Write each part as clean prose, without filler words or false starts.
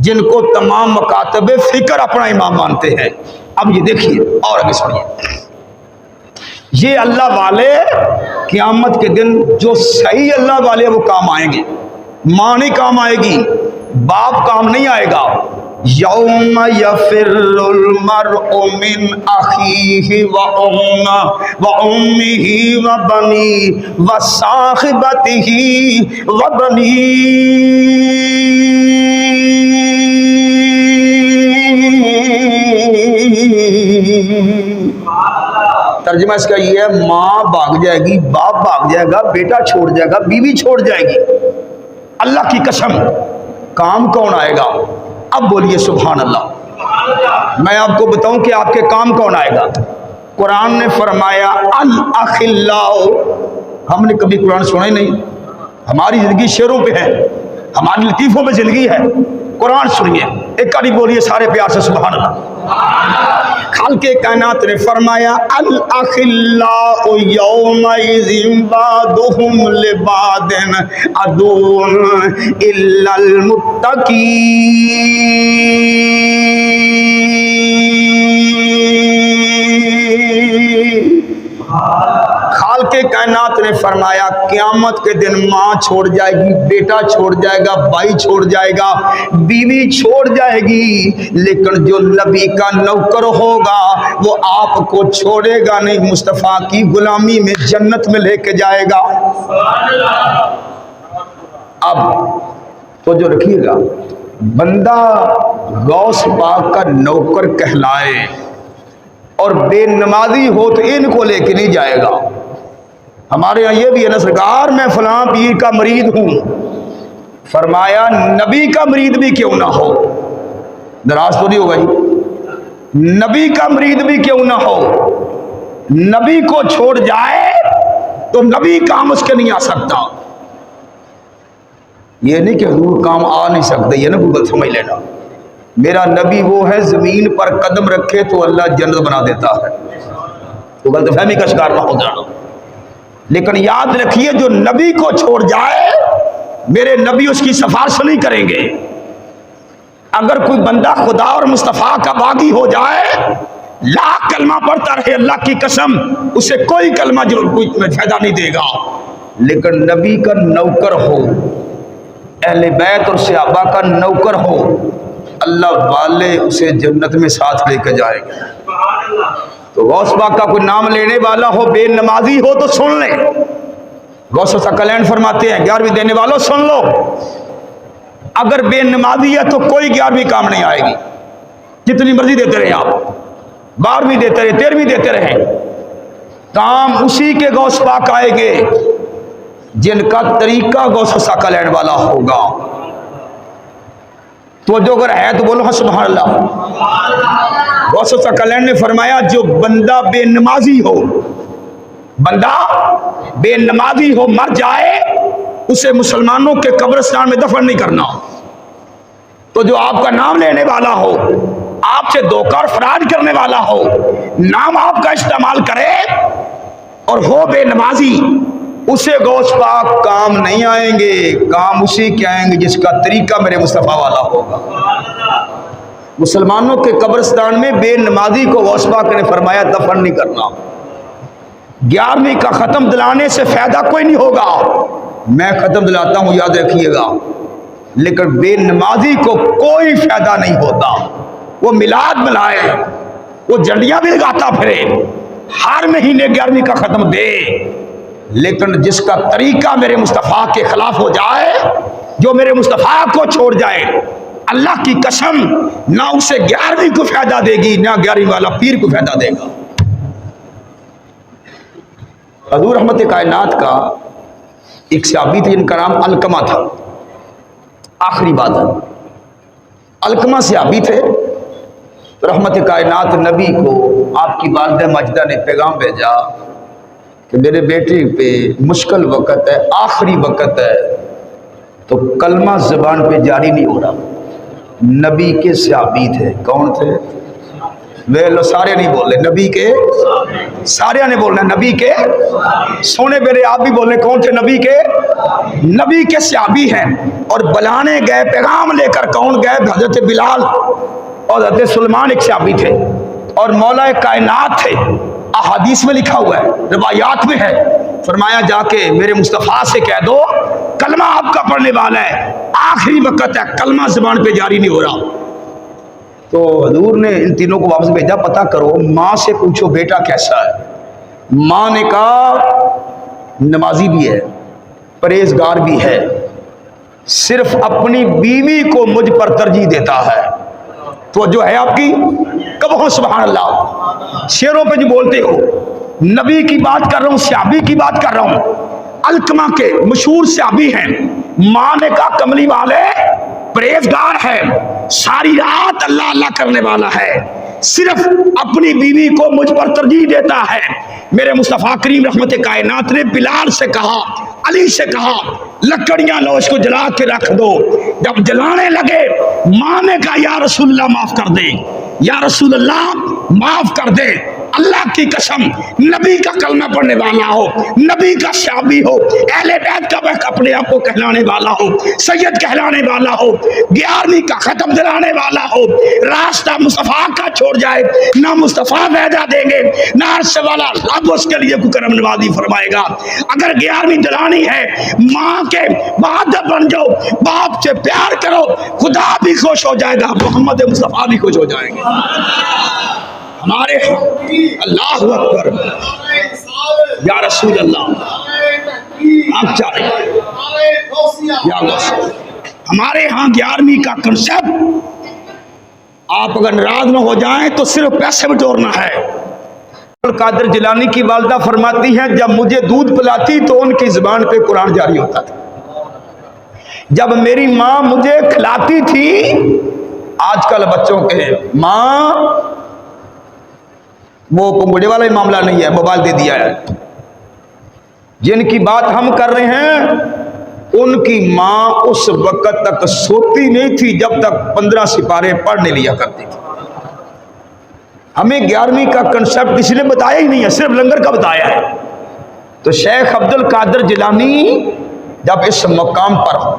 جن کو تمام مکاتب فکر اپنا امام مانتے ہیں. اب یہ دیکھیے اور آگے سنیے. یہ اللہ والے قیامت کے دن جو صحیح اللہ والے وہ کام آئیں گے. ماں نہیں کام آئے گی, باپ کام نہیں آئے گا. یوم یفر المرء من اخیہ و امہ و بنی و صاحبتہ و بنی. ترجمہ اس کا یہ ہے, ماں بھاگ جائے گی, باپ بھاگ جائے گا, بیٹا چھوڑ جائے گا, بیوی چھوڑ جائے گی. اللہ کی قسم کام کون آئے گا؟ اب بولیے سبحان اللہ. میں آپ کو بتاؤں کہ آپ کے کام کون آئے گا. قرآن نے فرمایا الاخلاء. ہم نے کبھی قرآن سنا ہی نہیں, ہماری زندگی شعروں پہ ہے, ہماری لطیفوں پہ زندگی ہے. قرآن سنیے ایک کاری بولیے سارے پیار سے سبحان اللہ. خالق کائنات نے فرمایا الاخلاء یومئذ بعضهم لبعض عدو الا المتقین. خالق کائنات نے فرمایا قیامت کے دن ماں چھوڑ جائے گی, بیٹا چھوڑ جائے گا, بھائی چھوڑ جائے گا, بیوی چھوڑ جائے گی, لیکن جو نبی کا نوکر ہوگا وہ آپ کو چھوڑے گا نہیں, مصطفیٰ کی غلامی میں جنت میں لے کے جائے گا. اب تو جو رکھیے گا, بندہ غوث پاک کا نوکر کہلائے اور بے نمازی ہو تو ان کو لے کے نہیں جائے گا. ہمارے یہاں یہ بھی ہے نا سرکار, میں فلاں پیر کا مرید ہوں. فرمایا نبی کا مرید بھی کیوں نہ ہو, ناراض تو نہیں ہوگا جی, نبی کا مرید بھی کیوں نہ ہو, نبی کو چھوڑ جائے تو نبی کام اس کے نہیں آ سکتا. یہ نہیں کہ حضور کام آ نہیں سکتے, یہ نا گوگل سمجھ لینا. میرا نبی وہ ہے زمین پر قدم رکھے تو اللہ جنت بنا دیتا ہے. تو غلط فہمی کا شکار نہ ہو جانا. لیکن یاد رکھیے جو نبی کو چھوڑ جائے میرے نبی اس کی سفارش نہیں کریں گے. اگر کوئی بندہ خدا اور مصطفیٰ کا باغی ہو جائے, لاکھ کلمہ پڑھتا رہے, اللہ کی قسم اسے کوئی کلمہ جو کوئی فائدہ نہیں دے گا. لیکن نبی کا نوکر ہو, اہل بیت اور صحابہ کا نوکر ہو, اللہ والے اسے جنت میں ساتھ لے کے جائیں گے. تو غوث پاک کا کوئی نام لینے والا ہو, بے نمازی ہو تو سن لیں. غوث ثقلین فرماتے ہیں 11ویں دینے والوں سن لو, اگر بے نمازی ہے تو کوئی 11ویں کام نہیں آئے گی. جتنی مرضی دیتے رہیں آپ, 12ویں دیتے رہیں, 13ویں دیتے رہیں, کام اسی کے غوث پاک آئیں گے جن کا طریقہ غوث ثقلین والا ہوگا. تو جو اگر ہے تو بولو سبحان اللہ. غوث ثقلین نے فرمایا جو بندہ بے نمازی ہو, بندہ بے نمازی ہو مر جائے, اسے مسلمانوں کے قبرستان میں دفن نہیں کرنا. تو جو آپ کا نام لینے والا ہو, آپ سے دھوکہ اور فراڈ کرنے والا ہو, نام آپ کا استعمال کرے اور ہو بے نمازی, اسے غوث پاک کام نہیں آئیں گے. کام اسی کے آئیں گے جس کا طریقہ میرے مصطفیٰ والا ہوگا. مسلمانوں کے قبرستان میں بے نمازی کو غوث پاک نے فرمایا دفن نہیں کرنا. 11ویں کا ختم دلانے سے فائدہ کوئی نہیں ہوگا, میں ختم دلاتا ہوں یاد رکھیے گا, لیکن بے نمازی کو کوئی فائدہ نہیں ہوتا. وہ میلاد ملائے, وہ جھنڈیاں بھی لگاتا پھرے, ہر مہینے 11ویں کا ختم دے, لیکن جس کا طریقہ میرے مصطفیٰ کے خلاف ہو جائے, جو میرے مصطفیٰ کو چھوڑ جائے, اللہ کی قسم نہ اسے 11ویں کو فائدہ دے گی, نہ 11ویں والا پیر کو فائدہ دے گا. حضور رحمت کائنات کا ایک صحابی تھے جن کا نام علقمہ تھا. آخری بات ہے, علقمہ صحابی تھے. رحمت کائنات نبی کو آپ کی والدہ ماجدہ نے پیغام بھیجا کہ میرے بیٹے پہ مشکل وقت ہے, آخری وقت ہے, تو کلمہ زبان پہ جاری نہیں ہو رہا. نبی کے صحابی تھے, کون تھے؟ وہ لو سارے نہیں بول رہے، نبی کے سارے نے بولنا نبی کے سونے میرے آپ بھی بول رہے کون تھے؟ نبی کے صحابی ہیں، اور بلانے گئے پیغام لے کر کون گئے؟ حضرت بلال اور حضرت سلمان ایک صحابی تھے، اور مولا کائنات تھے، احادیث میں لکھا ہوا ہے، روایات میں ہے، فرمایا جا کے میرے مصطفیٰ سے کہہ دو کلمہ آپ کا پڑھنے والا ہے، آخری وقت ہے، کلمہ زبان پہ جاری نہیں ہو رہا۔ تو حضور نے ان تینوں کو واپس بھیجا، پتہ کرو ماں سے پوچھو بیٹا کیسا ہے۔ ماں نے کہا نمازی بھی ہے، پرہیزگار بھی ہے، صرف اپنی بیوی کو مجھ پر ترجیح دیتا ہے۔ تو جو ہے آپ کی کب ہو سبحان اللہ، شیروں پہ جو بولتے ہو، نبی کی بات کر رہا ہوں، صحابی کی بات کر رہا ہوں، علقمہ کے مشہور صحابی ہیں۔ ماں نے کہا کملی والے پرہیزگار ہے، ساری رات اللہ اللہ کرنے والا ہے، صرف اپنی بیوی کو مجھ پر ترجیح دیتا ہے۔ میرے مصطفیٰ کریم رحمت کائنات نے بلال سے کہا، علی سے کہا لکڑیاں لو اس کو جلا کے رکھ دو۔ جب جلانے لگے ماں نے کہا یا رسول اللہ معاف کر دے، یا رسول اللہ معاف کر دے، اللہ کی قسم نبی کا کلمہ پڑھنے والا ہو، نبی کا صحابی ہو، اہل بیت کا اپنے آپ کو کہلانے والا ہو، سید کہلانے والا ہو، 11ویں کا ختم دلانے والا ہو، راستہ مصطفیٰ کا چھوڑ جائے، نہ مصطفیٰ وعدہ دیں گے نہ عرش والا رب اس کے لیے کوئی کرم نوازی فرمائے گا۔ اگر 11ویں دلانی ہے ماں کے بہادر بن جاؤ، باپ سے پیار کرو، خدا بھی خوش ہو جائے گا، محمد مصطفیٰ بھی خوش ہو جائیں گے۔ ہمارے اللہ اکبر یا رسول اللہ آپ چاہے یا ہمارے ہاں 11ویں کا کنسپٹ، آپ اگر ناراض نہ ہو جائیں تو صرف پیسے بٹورنا ہے۔ قادر جیلانی کی والدہ فرماتی ہیں جب مجھے دودھ پلاتی تو ان کی زبان پہ قرآن جاری ہوتا تھا، جب میری ماں مجھے کھلاتی تھی، آج کل بچوں کے ماں وہ بڑے والا معاملہ نہیں ہے، موبائل دے دیا ہے، جن کی بات ہم کر رہے ہیں ان کی ماں اس وقت تک سوتی نہیں تھی جب تک 15 سپارے پڑھ نہیں لیا کرتی تھی۔ ہمیں 11ویں کا کنسپٹ کسی نے بتایا ہی نہیں ہے، صرف لنگر کا بتایا ہے۔ تو شیخ عبد القادر جیلانی جب اس مقام پر ہو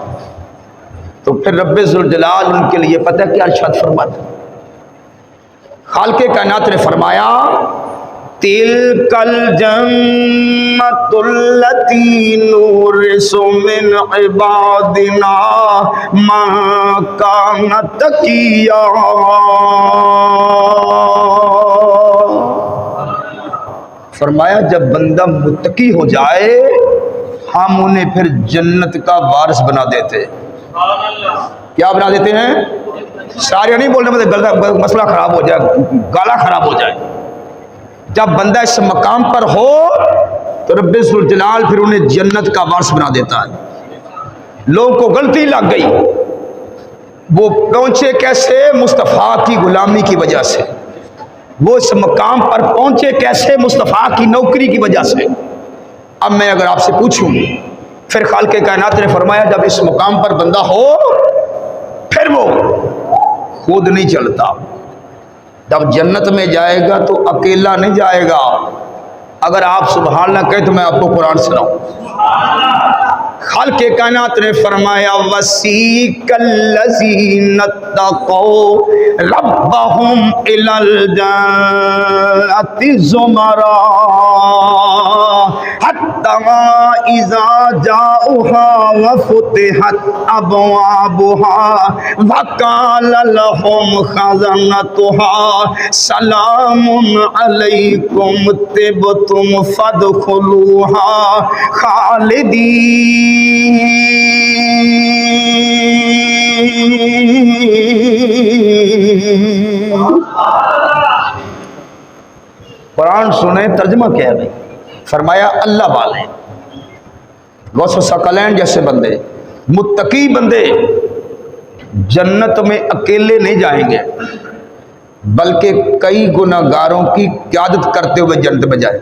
تو پھر رب ذوالجلال ان کے لیے پتہ کیا ارشاد فرماتا، خالق کائنات نے فرمایا تِلْكَ الْجَنَّةُ الَّتِي نُورِثُ مِنْ عِبَادِنَا مَنْ كَانَ تَقِيًّا۔ فرمایا جب بندہ متقی ہو جائے ہم انہیں پھر جنت کا وارث بنا دیتے۔ کیا بنا دیتے ہیں؟ سارے نہیں بولنے میں مسئلہ خراب ہو جائے، گالا خراب ہو جائے۔ جب بندہ اس مقام پر ہو تو رب ذوالجلال پھر انہیں جنت کا وارث بنا دیتا ہے۔ لوگوں کو غلطی لگ گئی، وہ پہنچے کیسے؟ مصطفیٰ کی غلامی کی وجہ سے۔ وہ اس مقام پر پہنچے کیسے؟ مصطفیٰ کی نوکری کی وجہ سے۔ اب میں اگر آپ سے پوچھوں پھر خالق کائنات نے فرمایا جب اس مقام پر بندہ ہو پھر وہ خود نہیں چلتا، جب جنت میں جائے گا تو اکیلا نہیں جائے گا۔ اگر آپ سبحان اللہ کہیں تو میں آپ کو قرآن سناؤں۔ خالق کائنات نے فرمایا وَسِیقَ الَّذِینَ اتَّقَوْا رَبَّهُمْ إِلَى الْجَنَّةِ زُمَرًا حَتَّىٰ إِذَا جَاءُوهَا وَفُتِحَتْ أَبْوَابُهَا وَقَالَ لَهُمْ خَزَنَتُهَا سَلَامٌ عَلَيْكُمْ طِبْتُمْ فَادْخُلُوهَا خَالِدِينَ۔ قرآن سنیں ترجمہ کیا ہے بھائی؟ فرمایا اللہ والے غوث ثقلین جیسے بندے متقی بندے جنت میں اکیلے نہیں جائیں گے بلکہ کئی گناہگاروں کی قیادت کرتے ہوئے جنت میں جائیں۔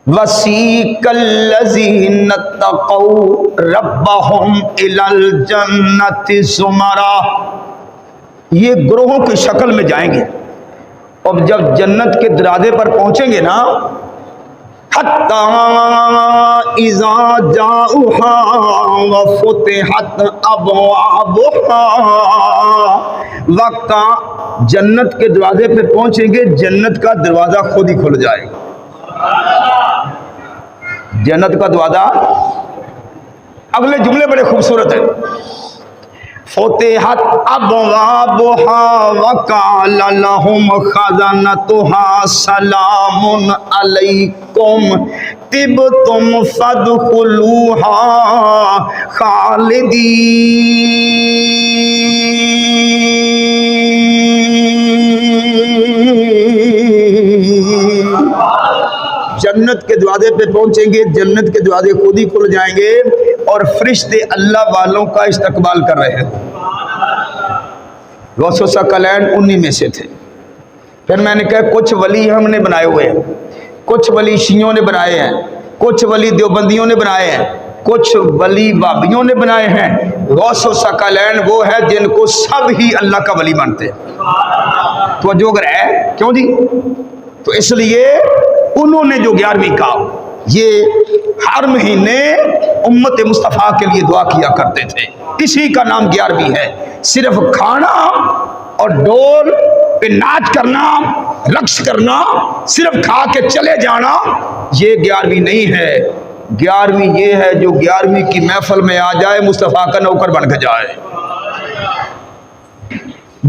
وَسِیقَ الَّذِینَ اتَّقَوْا رَبَّهُمْ إِلَى الْجَنَّةِ زُمَرًا۔ یہ گروہوں کی شکل میں جائیں گے، اور جب جنت کے دروازے پر پہنچیں گے نا، حتی اذا جاؤہا وفتحت ابوابہا، وقت جنت کے دروازے پہ پہنچیں گے، جنت کا دروازہ خود ہی کھل جائے گا۔ جنت کا دروازہ، اگلے جملے بڑے خوبصورت ہیں، فتحت ابوابها وقال لهم خزنتها سلام علیکم طبتم فادخلوها خالدین۔ جنت کے دروازے پہ پہنچیں گے، جنت کے دروازے خود ہی کھل جائیں گے، اور فرشتے اللہ والوں کا استقبال کر رہے ہیں۔ غوث ثقلین انہی میں سے تھے۔ پھر میں نے کہا کچھ ولی ہم نے بنائے ہوئے ہیں، کچھ ولی شیعوں نے بنائے ہیں، کچھ ولی دیوبندیوں نے بنائے ہیں، کچھ ولی وہابیوں نے بنائے ہیں۔ غوث ثقلین وہ ہے جن کو سب ہی اللہ کا ولی مانتے ہیں۔ تو جو اگر ہے کیوں جی؟ تو اس لیے انہوں نے جو 11ویں کا یہ ہر مہینے امت مصطفیٰ کے لیے دعا کیا کرتے تھے، اسی کا نام 11ویں ہے۔ صرف کھانا اور ڈول پہ ناچ کرنا، رقص کرنا، صرف کھا کے چلے جانا، یہ 11ویں نہیں ہے۔ 11ویں یہ ہے جو 11ویں کی محفل میں آ جائے، مصطفیٰ کا نوکر بن کے جائے۔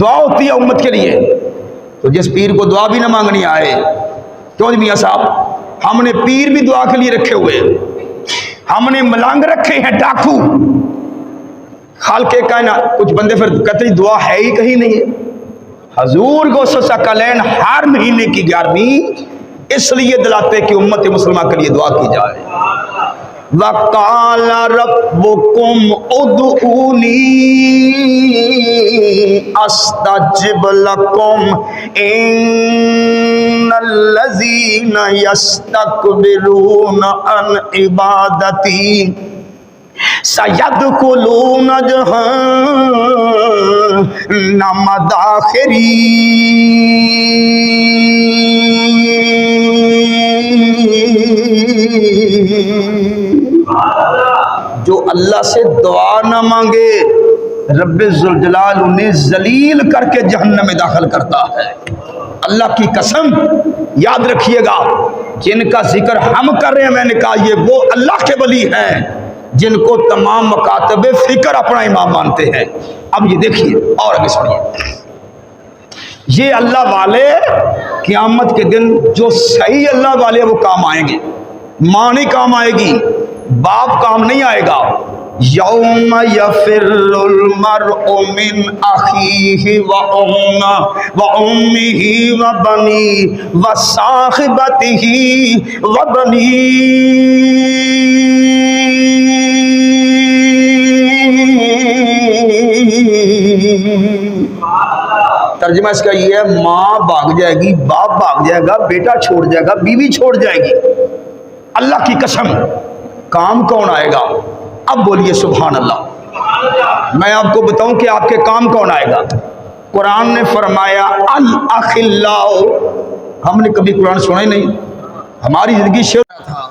دعا ہوتی ہے امت کے لیے، تو جس پیر کو دعا بھی نہ مانگنی آئے، کیوں میاں صاحب؟ ہم نے پیر بھی دعا کے لیے رکھے ہوئے، ہم نے ملانگ رکھے ہیں ڈاکو۔ خالق کائنات، کچھ بندے پھر کہتے ہیں دعا ہے ہی کہیں نہیں ہے۔ حضور غوث ثقلین ہر مہینے کی 11ویں اس لیے دلاتے کہ امت مسلمہ کے لیے دعا کی جائے۔ وَقَالَ رَبُّكُمْ اُدْعُونِي أَسْتَجِبْ لَكُمْ إِنَّ الَّذِينَ يَسْتَكْبِرُونَ عَنْ عِبَادَتِي سَيَدْخُلُونَ جَهَنَّمَ دَاخِرِينَ۔ جو اللہ سے دعا نہ مانگے، رب ذوالجلال انہیں ذلیل کر کے جہنم میں داخل کرتا ہے۔ اللہ کی قسم یاد رکھیے گا، جن کا ذکر ہم کر رہے ہیں، میں نے کہا یہ وہ اللہ کے ولی ہیں جن کو تمام مکاتب فکر اپنا امام مانتے ہیں۔ اب یہ دیکھیے اور آگے سنیے، یہ اللہ والے قیامت کے دن جو صحیح اللہ والے وہ کام آئیں گے، ماں نہیں کام آئے گی، باپ کام نہیں آئے گا۔ یوم یفر المرء من اخیہ وامہ وبنیہ وصاحبتہ وبنیہ۔ ترجمہ اس کا یہ ہے، ماں بھاگ جائے گی، باپ بھاگ جائے گا، بیٹا چھوڑ جائے گا، بیوی چھوڑ جائے گی۔ اللہ کی قسم کام کون آئے گا؟ اب بولیے سبحان اللہ۔ میں آپ کو بتاؤں کہ آپ کے کام کون آئے گا۔ قرآن نے فرمایا الاخلاء، ہم نے کبھی قرآن سنا ہی نہیں، ہماری زندگی شعر تھا۔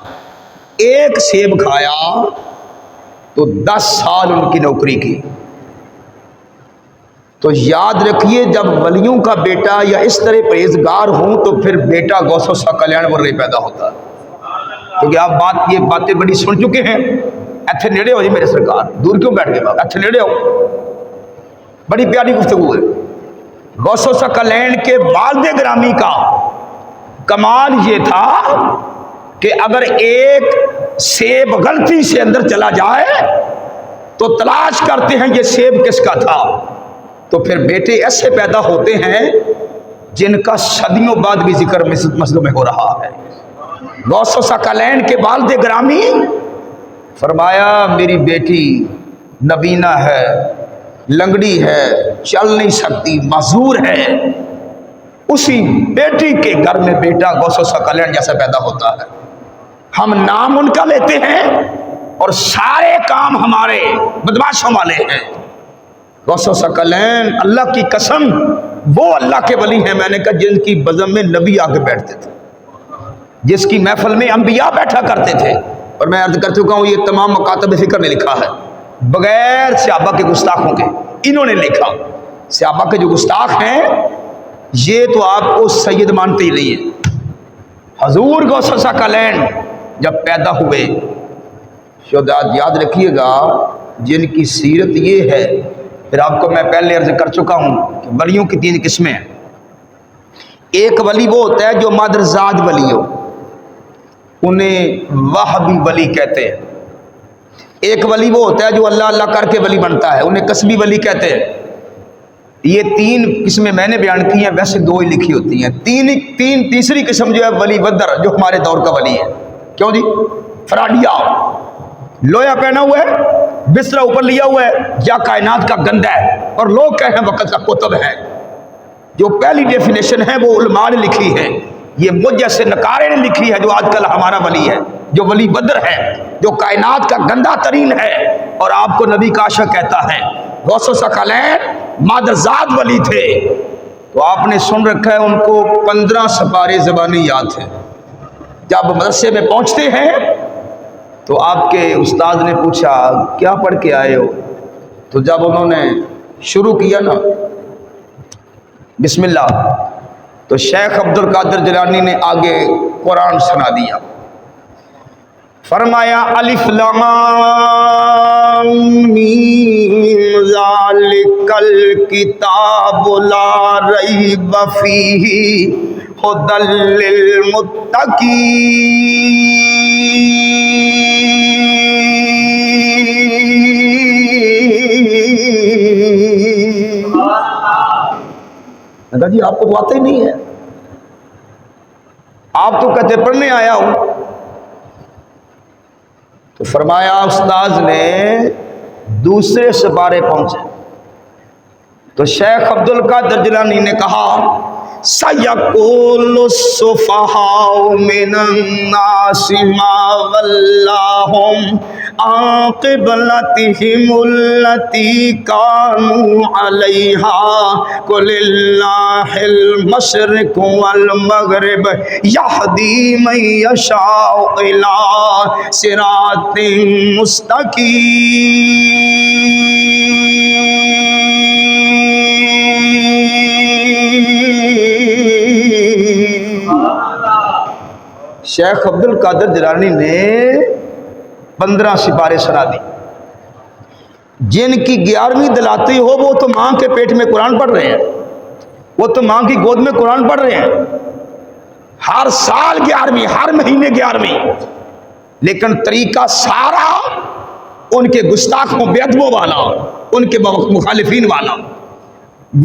ایک سیب کھایا تو 10 سال ان کی نوکری کی۔ تو یاد رکھیے جب ولیوں کا بیٹا یا اس طرح پرہیزگار ہوں تو پھر بیٹا غوث ثقلین ورلے پیدا ہوتا ہے۔ کیونکہ آپ یہ باتیں بڑی سن چکے ہیں۔ ایتھے نیڑے ہو جی میرے سرکار، دور کیوں بیٹھ گئے؟ ایتھے نیڑے ہو، بڑی پیاری گفتگو ہے۔ غوث ثقلین کے والد گرامی کا کمال یہ تھا کہ اگر ایک سیب غلطی سے اندر چلا جائے تو تلاش کرتے ہیں یہ سیب کس کا تھا، تو پھر بیٹے ایسے پیدا ہوتے ہیں جن کا صدیوں بعد بھی ذکر مسجدوں میں ہو رہا ہے۔ غوث ثقلین کے والد گرامی فرمایا میری بیٹی نبینہ ہے، لنگڑی ہے، چل نہیں سکتی، معذور ہے۔ اسی بیٹی کے گھر میں بیٹا غوث ثقلین جیسا پیدا ہوتا ہے۔ ہم نام ان کا لیتے ہیں اور سارے کام ہمارے بدماشوں والے ہیں۔ غوث ثقلین اللہ کی قسم وہ اللہ کے ولی ہیں، میں نے کہا جن کی بزم میں نبی آ کے بیٹھتے تھے، جس کی محفل میں انبیاء بیٹھا کرتے تھے. اور میں عرض کر چکا ہوں یہ تمام مکاتب فکر نے لکھا ہے بغیر صحابہ کے گستاخوں کے. انہوں نے لکھا. صحابہ کے جو گستاخ ہیں یہ تو آپ کو سید مانتے ہی نہیں ہیں. حضور غوث ثقلین جب پیدا ہوئے، شہداء یاد رکھیے گا جن کی سیرت یہ ہے. پھر آپ کو میں پہلے عرض کر چکا ہوں کہ ولیوں کی 3 قسمیں ہیں. ایک ولی وہ ہوتا ہے جو مادرزاد ولی ہو، انہیں وہابی ولی کہتے ہیں. ایک ولی وہ ہوتا ہے جو اللہ اللہ کر کے ولی بنتا ہے، انہیں قصبی ولی کہتے ہیں. یہ 3 قسمیں میں نے بیان کی ہیں، ویسے 2 ہی لکھی ہوتی ہیں. تیسری قسم جو ہے ولی بدر، جو ہمارے دور کا ولی ہے. کیوں جی؟ فراڈیا، لویا پہنا ہوا ہے، بستر اوپر لیا ہوا ہے، یا کائنات کا گندا ہے اور لوگ کہیں وقت کا کتب ہے. جو پہلی ڈیفینیشن ہے وہ علماء نے لکھی ہے، یہ مجھ جیسے نکارے نے لکھی ہے جو آج کل ہمارا ولی ہے، جو ولی بدر ہے، جو کائنات کا گندا ترین ہے اور آپ کو نبی کا عاشق کہتا ہے. غوث ثقلین مادرزاد ولی تھے. تو آپ نے سن رکھا ہے ان کو 15 سپارے زبانی یاد ہیں. جب مدرسے میں پہنچتے ہیں تو آپ کے استاد نے پوچھا کیا پڑھ کے آئے ہو؟ تو جب انہوں نے شروع کیا نا بسم اللہ، تو شیخ عبد القادر جیلانی نے آگے قرآن سنا دیا. فرمایا الف لام میم ذالک الکتاب لا ریب فیہ ھدی للمتقین. جی آپ کو تو آتا ہی نہیں ہے، آپ تو کہتے پڑھنے آیا ہوں. تو فرمایا استاذ نے دوسرے سپارے پہنچے تو شیخ عبد القادر جیلانی نے کہا سَيَقُولُ السُّفَهَاءُ مِنَ النَّاسِ مَا وَلَّاهُمْ عَن قِبْلَتِهِمُ الَّتِي كَانُوا عَلَيْهَا قُلِ اللَّهُ الْمَشْرِقُ وَالْمَغْرِبُ يَهْدِي مَن يَشَاءُ إِلَىٰ صِرَاطٍ مُسْتَقِيمٍ. شیخ عبد القادر جیلانی نے 15 سپارے سنا دی. جن کی 11ویں دلاتی ہو وہ تو ماں کے پیٹ میں قرآن پڑھ رہے ہیں، وہ تو ماں کی گود میں قرآن پڑھ رہے ہیں. ہر سال 11ویں، ہر مہینے 11ویں، لیکن طریقہ سارا ان کے گستاخوں بے ادبوں والا، ان کے مخالفین والا.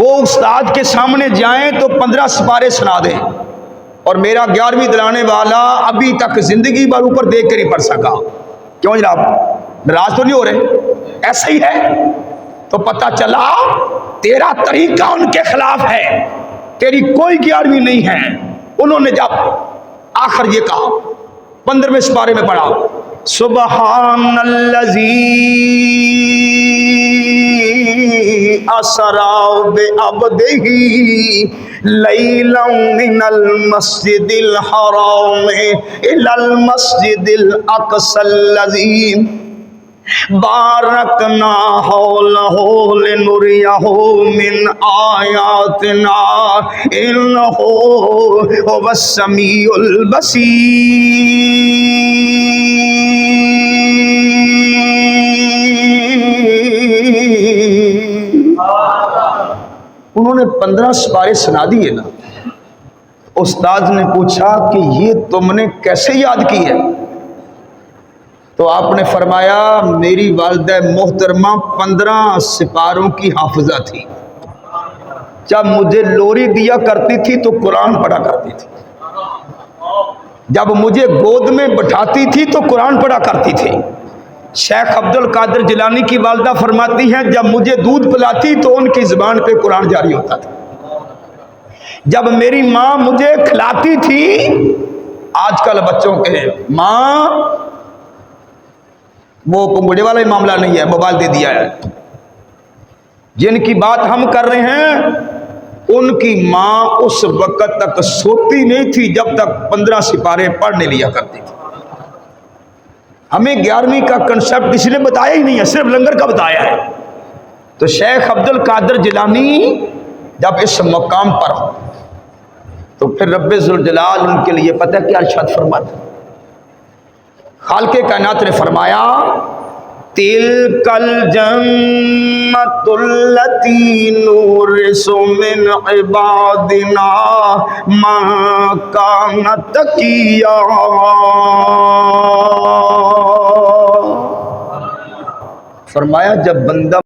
وہ استاد کے سامنے جائیں تو 15 سپارے سنا دیں اور میرا 11ویں دلانے والا ابھی تک زندگی بھر اوپر دیکھ کے نہیں پڑھ سکا. کیوں جناب؟ ناراض تو نہیں ہو رہے؟ ایسا ہی ہے. تو پتہ چلا تیرا طریقہ ان کے خلاف ہے، تیری کوئی 11ویں نہیں ہے. انہوں نے جب آخر یہ کہا 15ویں سپارے میں پڑھا سبحان الذی اسری بعبدہ لیلا من المسجد الحرام الی المسجد الاقصی الذی بارکنا حولہ لنریہ من آیاتنا انہ هو السمیع البصیر. انہوں نے 15 سپارے سنا دیے نا. استاد نے پوچھا کہ یہ تم نے کیسے یاد کی ہے؟ تو آپ نے فرمایا میری والدہ محترمہ 15 سپاروں کی حافظہ تھی. جب مجھے لوری دیا کرتی تھی تو قرآن پڑھا کرتی تھی، جب مجھے گود میں بٹھاتی تھی تو قرآن پڑھا کرتی تھی. شیخ عبد القادر جیلانی کی والدہ فرماتی ہیں جب مجھے دودھ پلاتی تو ان کی زبان پہ قرآن جاری ہوتا تھا. جب میری ماں مجھے کھلاتی تھی، آج کل بچوں کے ماں وہ پنگوڑے والا ہی معاملہ نہیں ہے، موبائل دے دیا ہے. جن کی بات ہم کر رہے ہیں ان کی ماں اس وقت تک سوتی نہیں تھی جب تک 15 سپارے پڑھنے لیا کرتی تھی۔ ہمیں 11ویں کا کنسپٹ کسی نے بتایا ہی نہیں ہے، صرف لنگر کا بتایا ہے۔ تو شیخ عبد القادر جیلانی جب اس مقام پر ہو تو پھر رب ذوالجلال ان کے لیے پتہ کیا ارشاد فرماتا، خالق کائنات نے فرمایا تِلْكَ الْجَنَّةُ الَّتِي نُورِثُ مِنْ عِبَادِنَا مَن كَانَ تَقِيًّا۔ فرمایا جب بندہ